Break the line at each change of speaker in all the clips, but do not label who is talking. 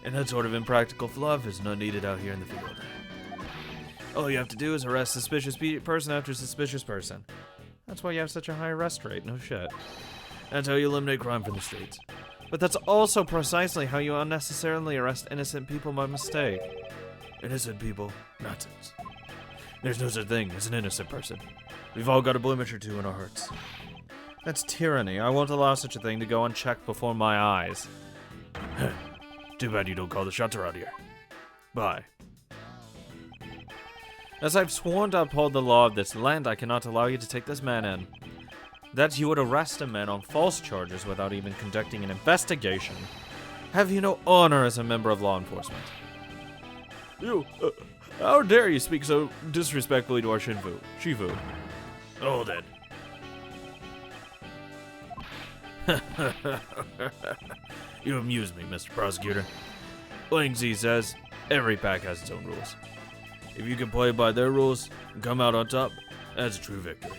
And that sort of impractical fluff is not needed out here in the field. All you have to do is arrest suspicious person after suspicious person. That's why you have such a high arrest rate, no shit. That's how you eliminate crime from the streets. But that's also precisely how you unnecessarily arrest innocent people by mistake. Innocent people? Nonsense. There's no such thing as an innocent person. We've all got a blemish or two in our hearts. That's tyranny. I won't allow such a thing to go unchecked before my eyes. Too bad you don't call the shots around here. Bye. As I've sworn to uphold the law of this land, I cannot allow you to take this man in. That you would arrest a man on false charges without even conducting an investigation. Have you no honor as a member of law enforcement? You, how dare you speak so disrespectfully to our Shifu? Hold it. You amuse me, Mr. Prosecutor. Lang Zi says, every pack has its own rules. If you can play by their rules and come out on top, that's a true victory.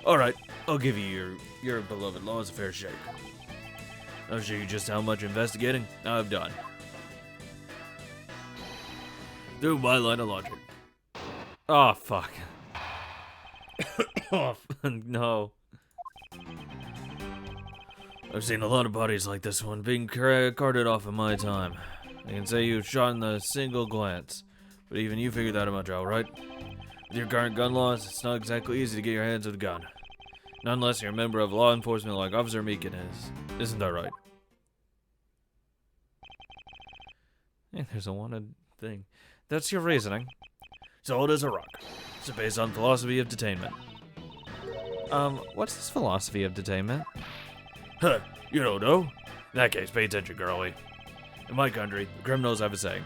Alright, I'll give you your beloved laws a fair shake. I'll show you just how much investigating I've done. Through my line of logic. Oh, fuck. Oh, no. I've seen a lot of bodies like this one being carted off in my time. I can say you shot in a single glance, but even you figured that much out, right? With your current gun laws, it's not exactly easy to get your hands on a gun. Not unless you're a member of law enforcement like Officer Meekin is. Isn't that right? Hey, there's a wanted thing. That's your reasoning. Solid as a rock. It's based on philosophy of detainment. What's this philosophy of detainment? Huh, you don't know? In that case, pay attention, girlie. In my country, the criminals have a saying,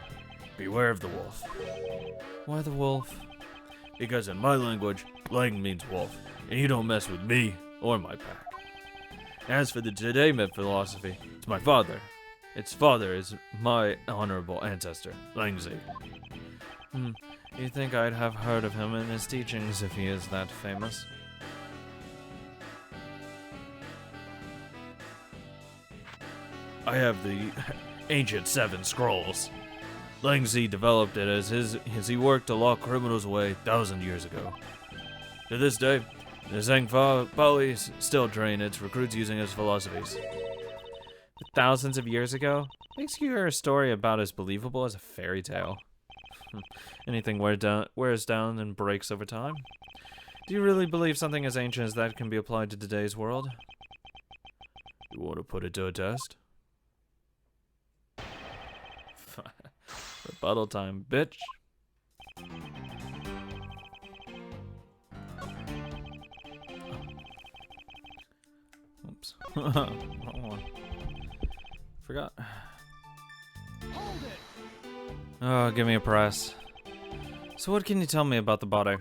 beware of the wolf. Why the wolf? Because in my language, lang means wolf, and you don't mess with me or my pack. As for the detainment philosophy, it's my father. Its father is my honorable ancestor, Lang Zi. You think I'd have heard of him and his teachings if he is that famous? I have the ancient Seven Scrolls. Lang Zi developed it as he worked to lock criminals away 1,000 years ago. To this day, the Zhang Pali still train its recruits using his philosophies. Thousands of years ago? Makes your story about as believable as a fairy tale. Anything wears down and breaks over time? Do you really believe something as ancient as that can be applied to today's world? You want to put it to a test? Rebuttal time, bitch. Oops. Wrong one. Forgot. Oh, give me a press. So what can you tell me about the body?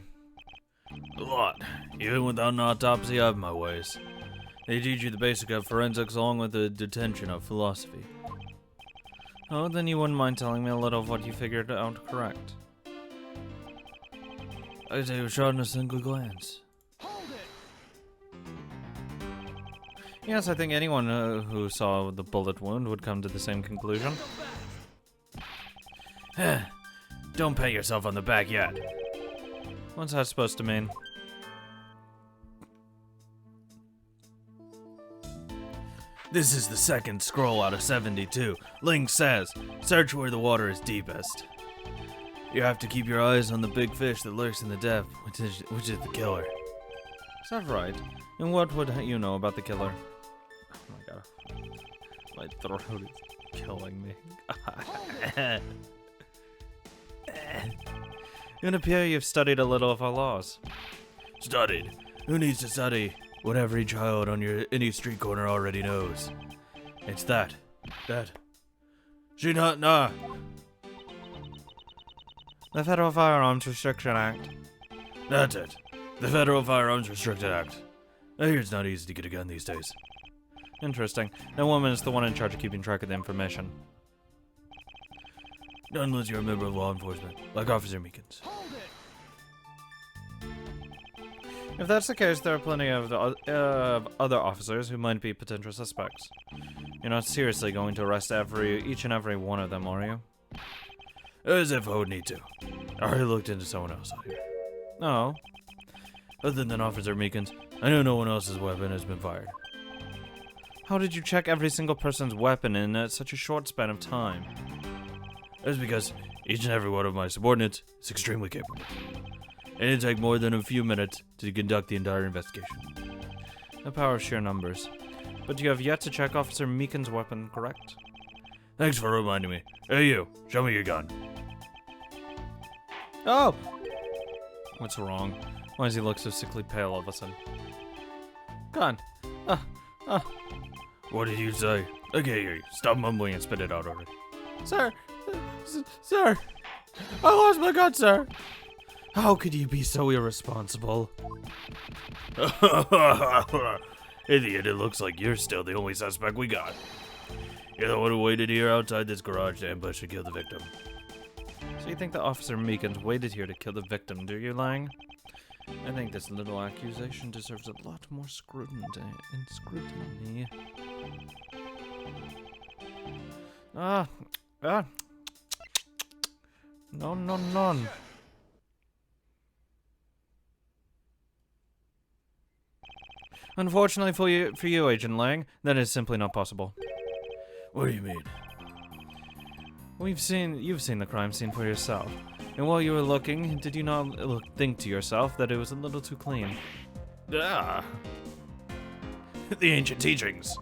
A lot. Even without an autopsy, I have my ways. They teach you the basic of forensics along with the detention of philosophy. Oh, then you wouldn't mind telling me a little of what you figured out correct. I'd say it was shot in a single glance. Yes, I think anyone who saw the bullet wound would come to the same conclusion. Don't pat yourself on the back yet. What's that supposed to mean? This is the second scroll out of 72. Ling says, search where the water is deepest. You have to keep your eyes on the big fish that lurks in the depth, which is the killer. Is that right? And what would you know about the killer? Oh my god. My throat is killing me. It would appear you've studied a little of our laws. Studied? Who needs to study what every child on any street corner already knows? It's that. Nah. The Federal Firearms Restriction Act. That's it. The Federal Firearms Restriction Act. I hear it's not easy to get a gun these days. Interesting. No woman is the one in charge of keeping track of the information. Not unless you're a member of law enforcement, like Officer Meekins. If that's the case, there are plenty of other officers who might be potential suspects. You're not seriously going to arrest each and every one of them, are you? As if I would need to. I already looked into someone else out here. No. Other than Officer Meekins, I know no one else's weapon has been fired. How did you check every single person's weapon in such a short span of time? That's because each and every one of my subordinates is extremely capable. And it'd take more than a few minutes to conduct the entire investigation. The power of sheer numbers. But you have yet to check Officer Meekins' weapon, correct? Thanks for reminding me. Hey you, show me your gun. Oh! What's wrong? Why does he look so sickly pale all of a sudden? Gun. What did you say? I can't hear you. Stop mumbling and spit it out already. Sir! Sir! I lost my gun, sir! How could you be so irresponsible? Idiot, it looks like you're still the only suspect we got. You're the one who waited here outside this garage to ambush and kill the victim. So you think that Officer Meekins waited here to kill the victim, do you, Lang? I think this little accusation deserves a lot more scrutiny. No. Unfortunately for you, Agent Lang, that is simply not possible. What do you mean? You've seen the crime scene for yourself. And while you were looking, did you not think to yourself that it was a little too clean? Ah. The ancient teachings.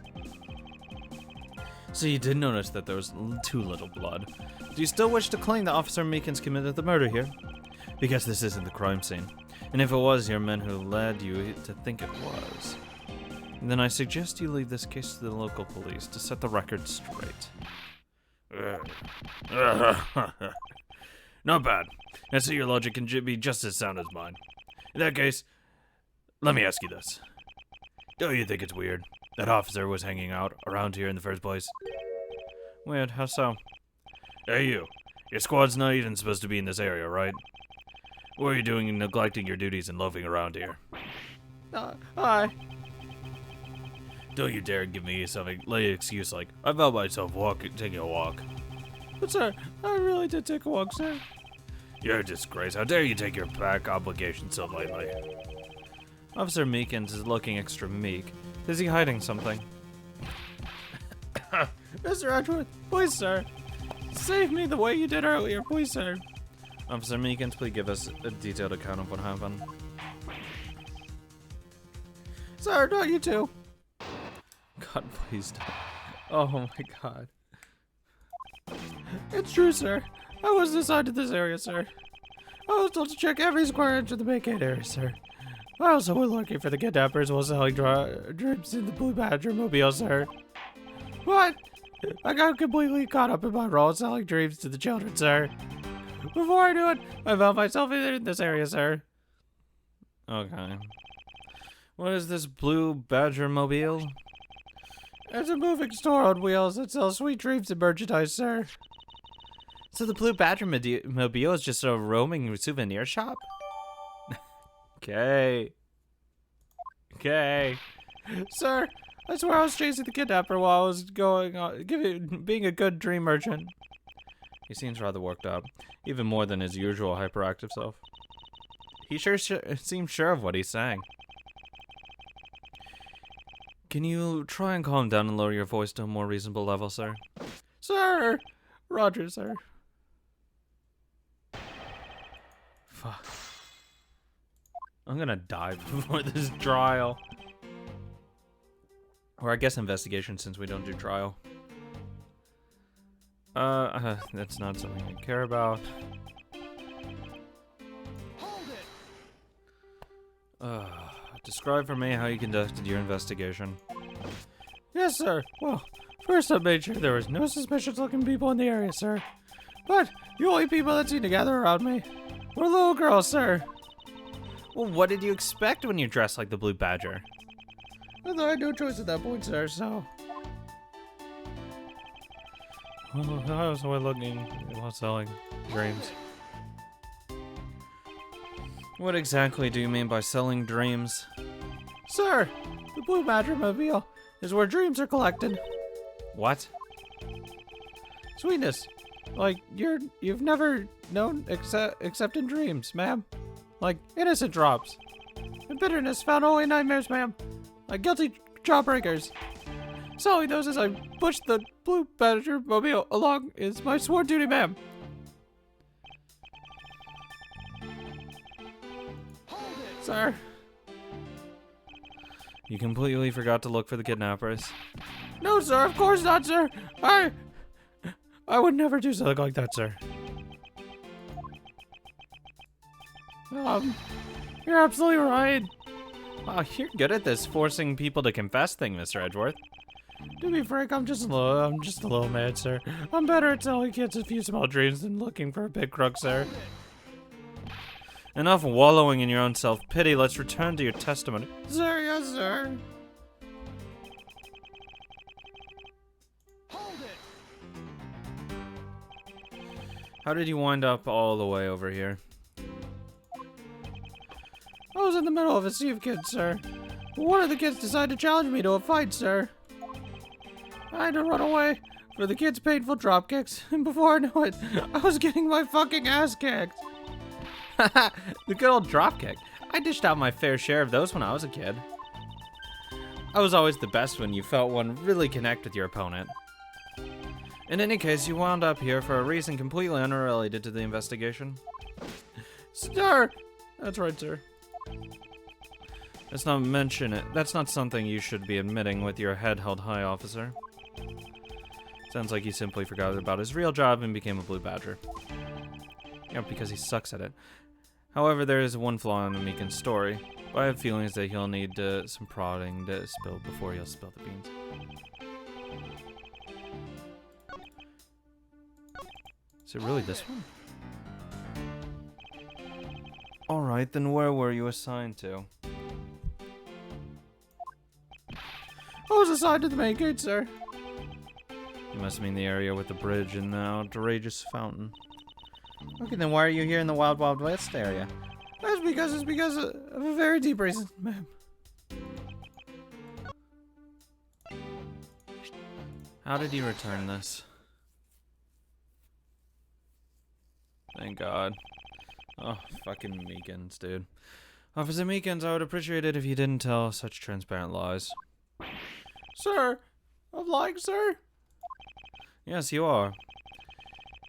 So you did notice that there was too little blood. Do you still wish to claim that Officer Meekins committed the murder here? Because this isn't the crime scene. And if it was your men who led you to think it was, then I suggest you leave this case to the local police to set the record straight. Not bad. I see your logic can be just as sound as mine. In that case, let me ask you this. Don't you think it's weird that officer was hanging out around here in the first place? Weird, how so? Hey you, your squad's not even supposed to be in this area, right? What are you doing in neglecting your duties and loafing around here? Hi. Don't you dare give me something like an excuse like, I felt myself taking a walk. But sir, I really did take a walk, sir. You're a disgrace. How dare you take your back obligation so lightly? Officer Meekins is looking extra meek. Is he hiding something? Mr. Edgeworth, please, sir. Save me the way you did earlier, please, sir. Officer Meekins, please give us a detailed account of what happened. Sir, not you too. God, please don't. Oh my god. It's true, sir. I was assigned to this area, sir. I was told to check every square inch of the vacant area, sir. I also was looking for the kidnappers while selling drinks in the Blue Badger mobile, sir. What? I got completely caught up in my role selling dreams to the children, sir. Before I knew it, I found myself in this area, sir. Okay. What is this Blue Badger mobile? It's a moving store on wheels that sells sweet dreams and merchandise, sir. So the Blue Badger mobile is just a roaming souvenir shop? Okay. Sir, I swear I was chasing the kidnapper while I was being a good dream merchant. He seems rather worked up, even more than his usual hyperactive self. He sure seems sure of what he's saying. Can you try and calm down and lower your voice to a more reasonable level, sir? Sir! Roger, sir. Fuck. I'm gonna die before this trial. Or I guess investigation, since we don't do trial. That's not something I care about. Describe for me how you conducted your investigation. Yes, sir. Well, first I made sure there was no suspicious-looking people in the area, sir. But the only people that seemed to gather around me were little girls, sir. Well, what did you expect when you dressed like the Blue Badger? I thought I had no choice at that point, sir, so... Well, how was I looking while selling dreams? What exactly do you mean by selling dreams?
Sir, the Blue Badger-mobile is where dreams are collected.
What?
Sweetness, like you've never known except in dreams, ma'am. Like innocent drops. And bitterness found only in nightmares, ma'am. Like guilty jawbreakers. Selling those as I push the Blue Badger-mobile along is my sworn duty, ma'am. Sir.
You completely forgot to look for the kidnappers.
No, sir, of course not, sir. I would never do something like that, sir. You're absolutely right.
Oh, you're good at this forcing people to confess thing, Mr. Edgeworth.
To be frank, I'm just a little mad, sir. I'm better at telling kids a few small dreams than looking for a big crook, sir.
Enough wallowing in your own self-pity. Let's return to your testimony.
Sir, yes, sir.
How did you wind up all the way over here?
I was in the middle of a sea of kids, sir. One of the kids decided to challenge me to a fight, sir. I had to run away for the kids' painful drop kicks, and before I knew it, I was getting my fucking ass kicked.
The good old dropkick. I dished out my fair share of those when I was a kid. I was always the best when you felt one really connect with your opponent. In any case, you wound up here for a reason completely unrelated to the investigation.
Sir! That's right, sir.
Let's not mention it. That's not something you should be admitting with your head held high, officer. Sounds like he simply forgot about his real job and became a Blue Badger. Yeah, because he sucks at it. However, there is one flaw in Meekin's story. But I have feelings that he'll need some prodding to spill before he'll spill the beans. Is it really this one? Alright, then where were you assigned to?
I was assigned to the main gate, sir.
You must mean the area with the bridge and the outrageous fountain.
Okay, then why are you here in the Wild Wild West area? It's because of a very deep reason, ma'am.
How did you return this? Thank God. Oh, fucking Meekins, dude. Officer Meekins, I would appreciate it if you didn't tell such transparent lies.
Sir, I'm lying, sir?
Yes, you are.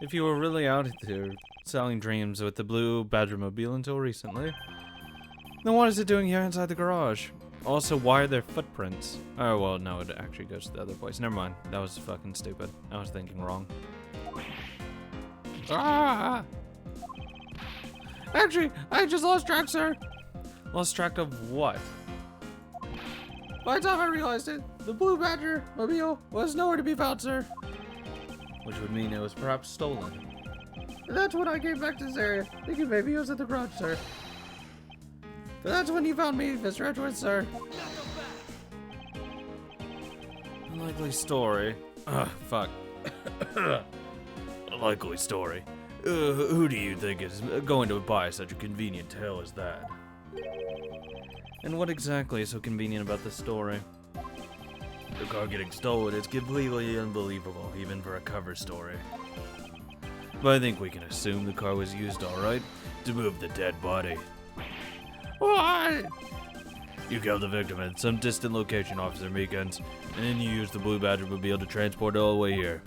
If you were really out there selling dreams with the Blue Badger-mobile until recently, then what is it doing here inside the garage? Also, why are there footprints? Oh, well, no, it actually goes to the other place. Never mind. That was fucking stupid. I was thinking wrong.
Ah! Actually, I just lost track, sir.
Lost track of what?
By the time I realized it, the Blue Badger-mobile was nowhere to be found, sir.
Which would mean it was perhaps stolen.
And that's when I came back to this area, thinking maybe it was at the garage, sir. But that's when you found me, Mr. Edgeworth, sir.
Unlikely story. Ugh, fuck. A likely story. Who do you think is going to buy such a convenient tale as that? And what exactly is so convenient about this story? The car getting stolen is completely unbelievable, even for a cover story. But I think we can assume the car was used alright to move the dead body.
What?
You killed the victim at some distant location, Officer Meekins, and then you used the Blue Badger-mobile to transport it all the way here.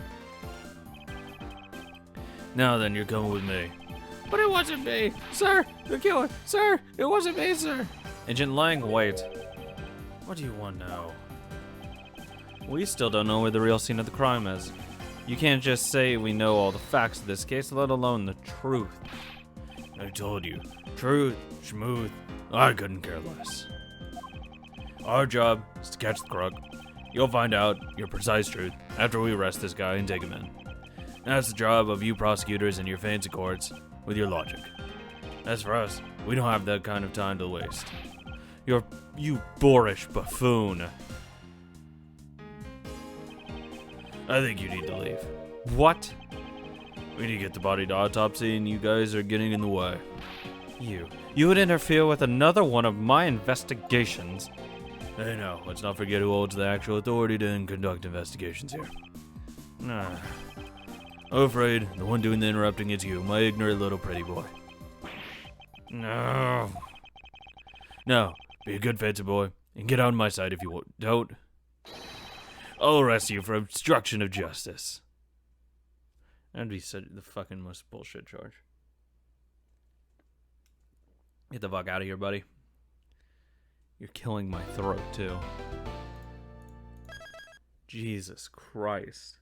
Now then, you're coming with me.
But it wasn't me, sir. The killer, sir. It wasn't me, sir.
Agent Lang, wait. What do you want now? We still don't know where the real scene of the crime is. You can't just say we know all the facts of this case, let alone the truth. I told you, truth, schmooth, I couldn't care less. Our job is to catch the crook. You'll find out your precise truth after we arrest this guy and take him in. That's the job of you prosecutors and your fancy courts with your logic. As for us, we don't have that kind of time to waste. You boorish buffoon. I think you need to leave. What? We need to get the body to autopsy and you guys are getting in the way. You would interfere with another one of my investigations. Hey now, let's not forget who holds the actual authority to conduct investigations here. Nah. I'm afraid the one doing the interrupting is you, my ignorant little pretty boy. No. No, be a good fancy boy, and get on my side if you don't. I'll arrest you for obstruction of justice. That'd be the fucking most bullshit charge. Get the fuck out of here, buddy. You're killing my throat, too. Jesus Christ.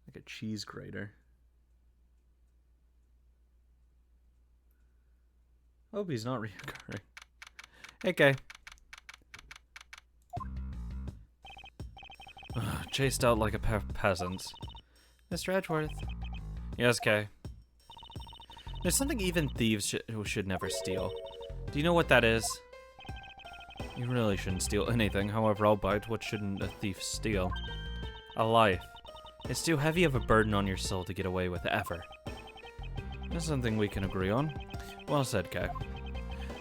Like a cheese grater. Hope he's not reoccurring. Hey, Kay. Chased out like a pair of peasants. Mr. Edgeworth. Yes, Kay. There's something even thieves should never steal. Do you know what that is? You really shouldn't steal anything, however, albeit what shouldn't a thief steal? A life. It's too heavy of a burden on your soul to get away with ever. That's something we can agree on. Well said, Kay.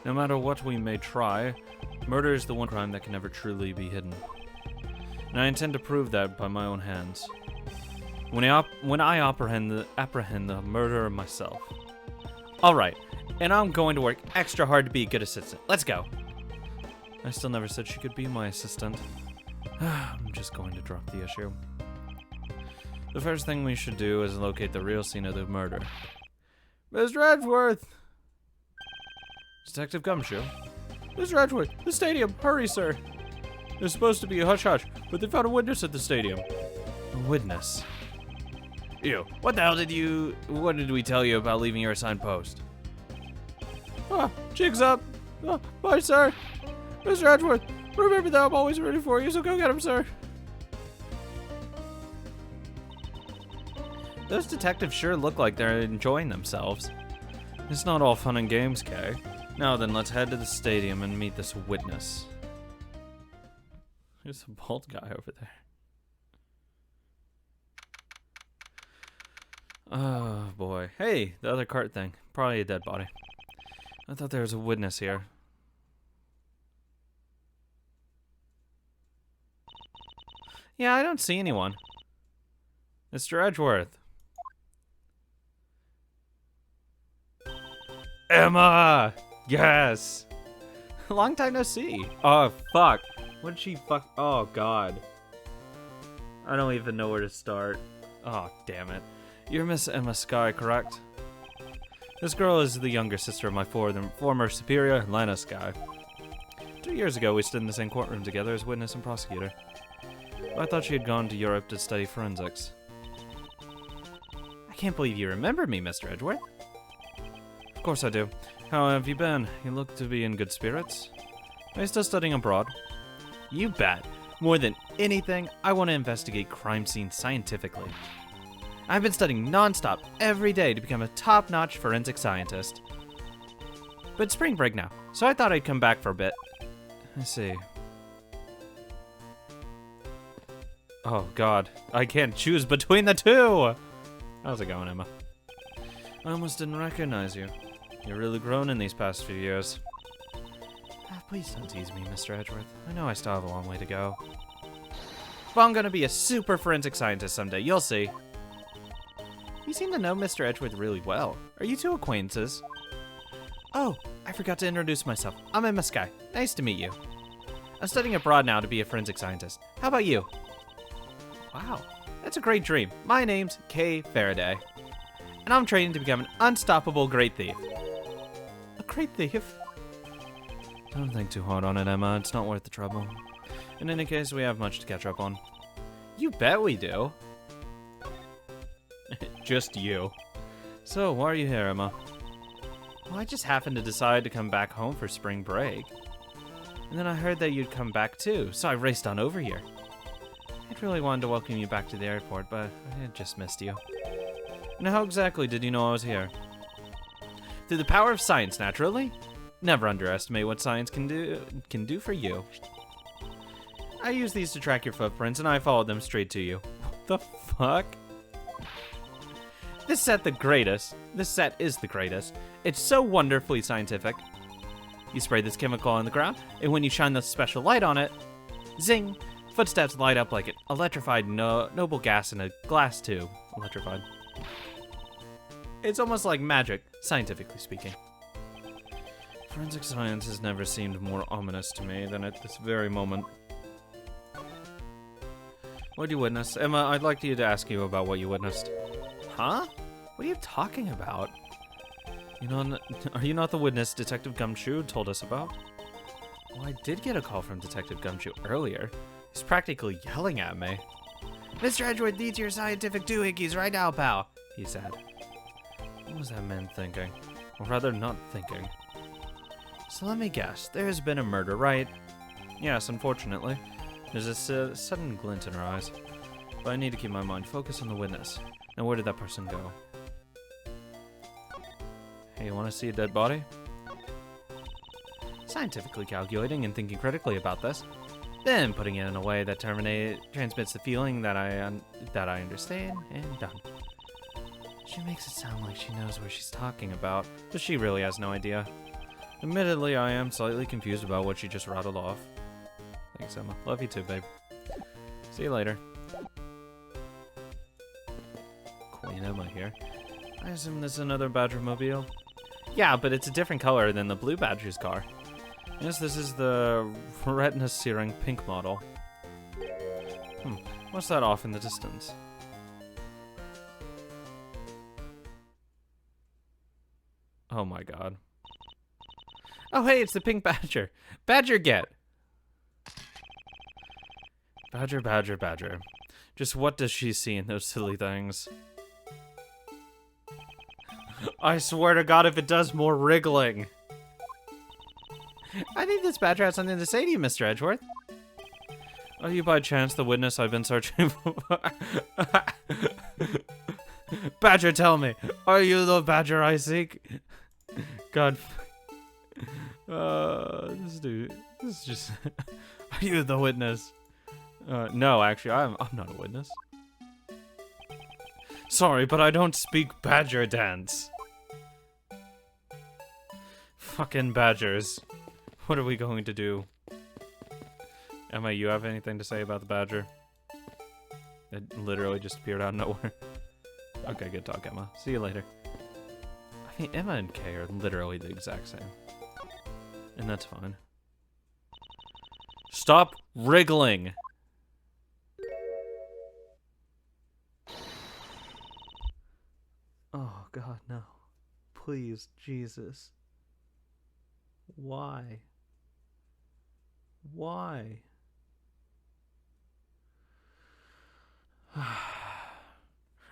No matter what we may try, murder is the one crime that can never truly be hidden. And I intend to prove that by my own hands. When I apprehend the murderer myself. Alright, and I'm going to work extra hard to be a good assistant. Let's go. I still never said she could be my assistant. I'm just going to drop the issue. The first thing we should do is locate the real scene of the murder.
Mr. Edgeworth!
Detective Gumshoe?
Mr. Edgeworth, the stadium! Hurry, sir! There's supposed to be a hush-hush, but they found a witness at the stadium.
A witness? Ew, what did we tell you about leaving your assigned post?
Jig's up! Bye, sir! Mr. Edgeworth, remember that I'm always ready for you, so go get him, sir!
Those detectives sure look like they're enjoying themselves. It's not all fun and games, Kay. Now then, let's head to the stadium and meet this witness. There's a bald guy over there. Oh, boy. Hey, the other cart thing. Probably a dead body. I thought there was a witness here. Yeah, I don't see anyone. Mr. Edgeworth. Emma! Yes! Long time no see. Oh, fuck. What did she fuck? Oh, God. I don't even know where to start. Oh, damn it. You're Miss Emma Skye, correct? This girl is the younger sister of my former superior, Lana Skye. 2 years ago, we stood in the same courtroom together as witness and prosecutor. I thought she had gone to Europe to study forensics. I can't believe you remember me, Mr. Edgeworth. Of course I do. How have you been? You look to be in good spirits. Are you still studying abroad? You bet. More than anything, I want to investigate crime scenes scientifically. I've been studying non-stop every day to become a top-notch forensic scientist. But it's spring break now, so I thought I'd come back for a bit. Let's see. Oh, God. I can't choose between the two! How's it going, Emma? I almost didn't recognize you. You're really grown in these past few years. Please don't tease me, Mr. Edgeworth. I know I still have a long way to go. But I'm gonna be a super forensic scientist someday, you'll see. You seem to know Mr. Edgeworth really well. Are you two acquaintances? Oh, I forgot to introduce myself. I'm Emma Skye. Nice to meet you. I'm studying abroad now to be a forensic scientist. How about you? Wow, that's a great dream. My name's Kay Faraday. And I'm training to become an unstoppable great thief. A great thief? Don't think too hard on it, Emma. It's not worth the trouble. In any case, we have much to catch up on. You bet we do. Just you. So, why are you here, Emma? Well, I just happened to decide to come back home for spring break. And then I heard that you'd come back too, so I raced on over here. I'd really wanted to welcome you back to the airport, but I had just missed you. And how exactly did you know I was here? Through the power of science, naturally. Never underestimate what science can do for you. I use these to track your footprints, and I followed them straight to you. What the fuck?
This set is the greatest. It's so wonderfully scientific. You spray this chemical on the ground, and when you shine the special light on it, zing! Footsteps light up like an electrified noble gas in a glass tube. Electrified. It's almost like magic, scientifically speaking.
Forensic science has never seemed more ominous to me than at this very moment. What did you witness? Emma, I'd like you to ask you about what you witnessed.
Huh? What are you talking about?
Are you not the witness Detective Gumshoe told us about?
Well, I did get a call from Detective Gumshoe earlier. He's practically yelling at me. Mr. Edgeworth needs your scientific doohickeys right now, pal, he said.
What was that man thinking? Or rather, not thinking.
So let me guess, there has been a murder, right?
Yes, unfortunately. There's a sudden glint in her eyes. But I need to keep my mind focused on the witness. Now, where did that person go? Hey, you want to see a dead body?
Scientifically calculating and thinking critically about this, then putting it in a way that transmits the feeling that I understand, and done. She makes it sound like she knows what she's talking about, but she really has no idea.
Admittedly, I am slightly confused about what she just rattled off. Thanks, Emma. Love you too, babe. See you later. Queen Emma here. I assume this is another Badger-mobile?
Yeah, but it's a different color than the Blue Badger's car.
Yes, this is the retina-searing pink model. What's that off in the distance? Oh my god.
Oh hey, it's the Pink Badger. Badger get.
Badger, Badger, Badger. Just what does she see in those silly things?
I swear to God, if it does more wriggling. I think this Badger has something to say to you, Mr. Edgeworth.
Are you by chance the witness I've been searching for?
Badger, tell me, are you the Badger I seek?
God. This dude. This is just.
Are you the witness?
No, actually, I'm not a witness.
Sorry, but I don't speak Badger dance.
Fucking badgers. What are we going to do? Emma, you have anything to say about the badger? It literally just appeared out of nowhere. Okay, good talk, Emma. See you later. I mean, Emma and Kay are literally the exact same. And that's fine. Stop wriggling! Oh, God, no. Please, Jesus. Why? Why?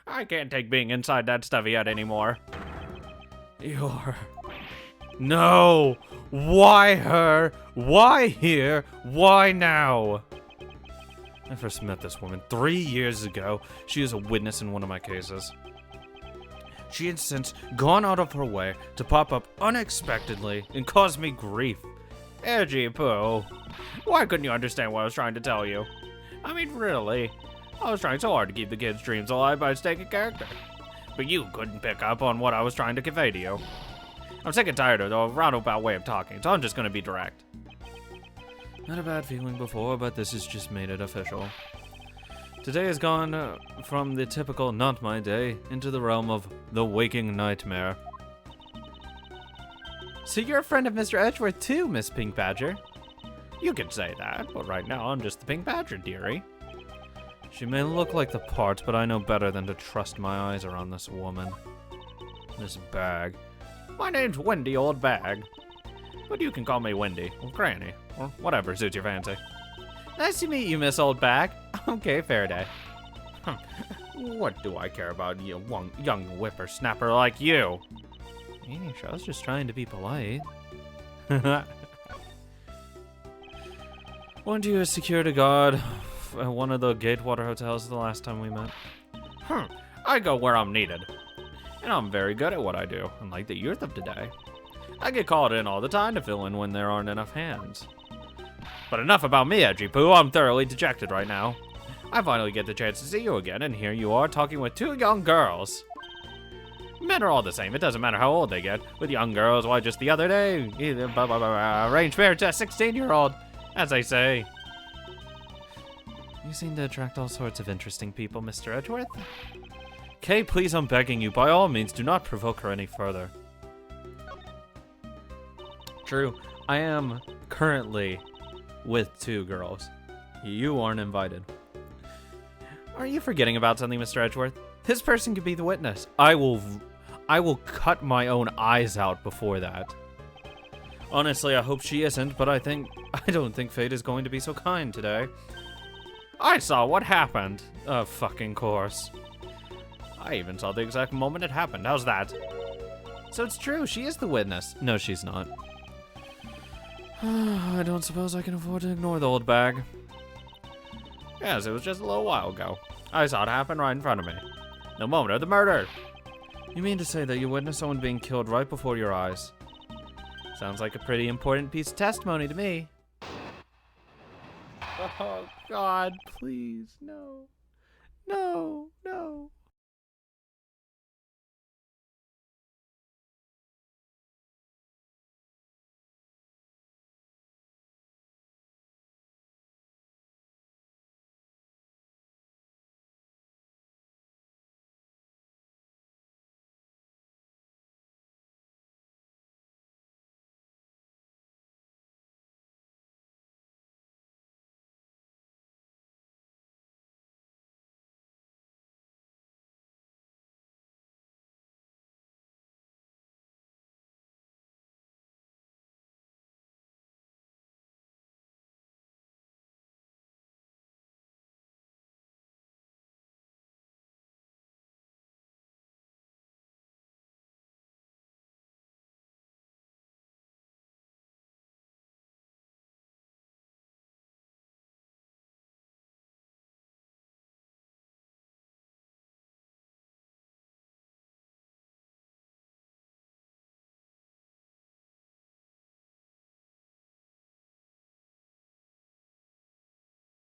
I can't take being inside that stuffy head anymore.
You're...
No! Why her? Why here? Why now?
I first met this woman 3 years ago. She is a witness in one of my cases. She has since gone out of her way to pop up unexpectedly and cause me grief.
Edgy Pooh. Why couldn't you understand what I was trying to tell you? I mean, really. I was trying so hard to keep the kids' dreams alive by staying in character. But you couldn't pick up on what I was trying to convey to you. I'm sick and tired of the roundabout way of talking, so I'm just gonna be direct.
Not a bad feeling before, but this has just made it official. Today has gone from the typical not my day into the realm of the waking nightmare.
So you're a friend of Mr. Edgeworth too, Miss Pink Badger?
You could say that, but right now I'm just the Pink Badger, dearie. She may look like the part, but I know better than to trust my eyes around this woman. This bag.
My name's Wendy Old Bag. But you can call me Wendy, or Granny, or whatever suits your fancy. Nice to meet you, Miss Old Bag. Okay, fair day. What do I care about you, young whippersnapper like you?
I was just trying to be polite. Weren't you a security guard at one of the Gatewater hotels the last time we met?
I go where I'm needed. And I'm very good at what I do, unlike the youth of today. I get called in all the time to fill in when there aren't enough hands. But enough about me, Edgy Poo. I'm thoroughly dejected right now. I finally get the chance to see you again, and here you are talking with two young girls. Men are all the same. It doesn't matter how old they get. With young girls, why, just the other day, arranged marriage to a 16-year-old, as they say.
You seem to attract all sorts of interesting people, Mr. Edgeworth. Kay, please, I'm begging you, by all means, do not provoke her any further. True, I am currently with 2 girls. You aren't invited. Are you forgetting about something, Mr. Edgeworth? This person could be the witness. I will cut my own eyes out before that. Honestly, I hope she isn't, but I don't think fate is going to be so kind today. I saw what happened. Of fucking course. I even saw the exact moment it happened. How's that? So it's true, she is the witness. No, she's not. I don't suppose I can afford to ignore the old bag. Yes, it was just a little while ago. I saw it happen right in front of me. The moment of the murder. You mean to say that you witnessed someone being killed right before your eyes? Sounds like a pretty important piece of testimony to me. Oh, God, please, no. No, no.